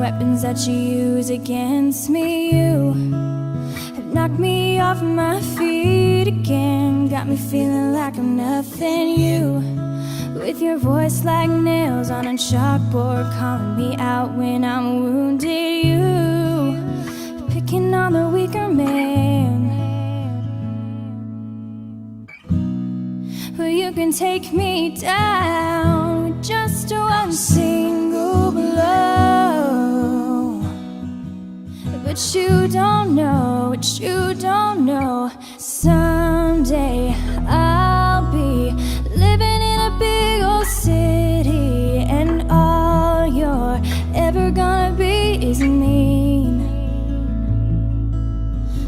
weapons that you use against me. You have knocked me off my feet again, got me feeling like I'm nothing. You, with your voice like nails on a chalkboard, calling me out when I'm wounded. You, picking on the weaker man. Well, you can take me down with just one single blow, but you don't know, someday I'll be living in a big old city, and all you're ever gonna be is mean.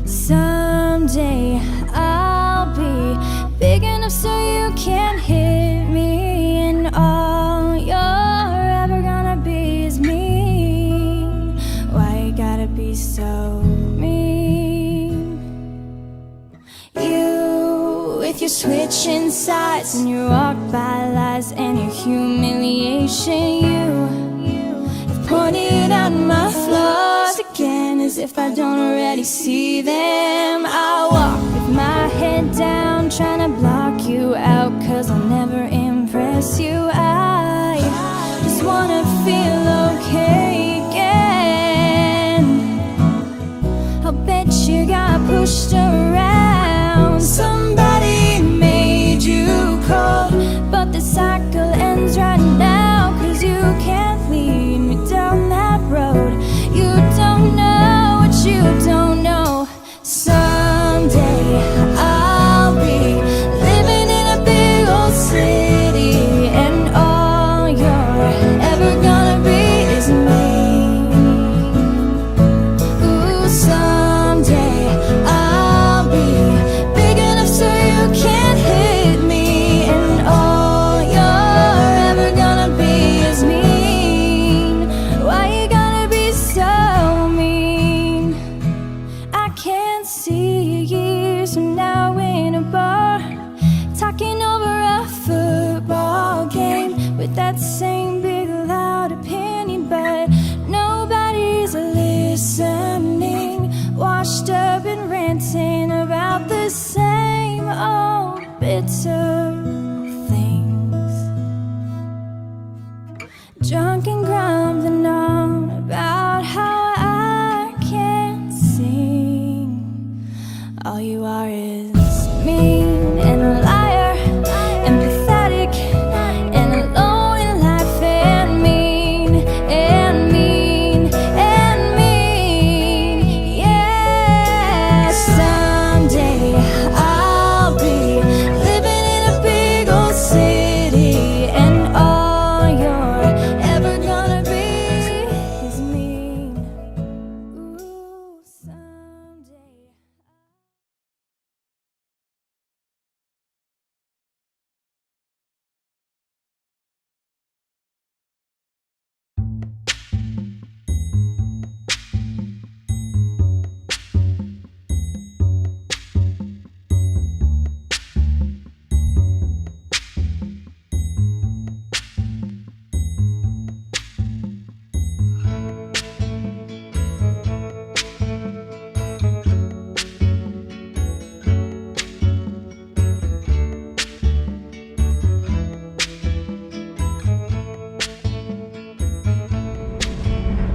Someday I'll be big enough so you can't hit me, and all you're ever gonna be is mean. Why you gotta be so mean? You, with your switching sides and your walk by lies and your humiliation, you have pointed out my flaws again, as if I don't already see them. I walk with my head down, trying to block you out, 'cause I'll never impress you. I just wanna feel okay again. I'll bet you got pushed around, somebody made you cold, but the cycle ends right now, 'cause you can't lead me down that road. You don't know what you don't know. Someday I'll be living in a big old city, and all you're ever gonna be is me. Ooh, someday I'll be big enough so you can't hit me, and all you're ever gonna be is mean. Why you gotta be so mean? I can't see you years from now in a bar, talking over a football game with that same big loud opinion, but nobody's listening. Washed up and ranting about the same old bitter things. Drunk and grumbling on about how I can't sing. All you are is mean and a liar and pathetic and alone in life, and mean and mean and mean. Yeah, someday I'll be living in a big old city, and all you're ever gonna be is mean. Ooh, someday.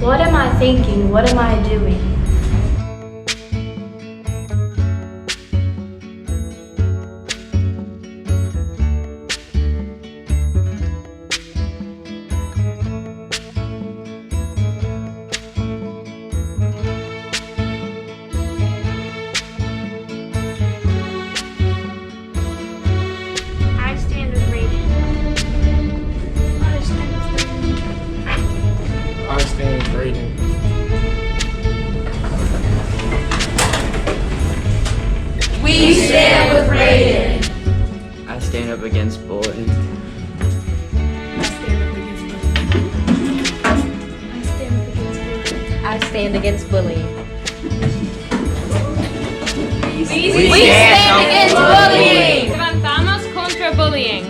What am I thinking? What am I doing? I stand with Raiden. I stand with Raiden. We stand with Raiden. I stand up against bullying. I stand against bullying. We stand against bullying. Levantamos contra bullying.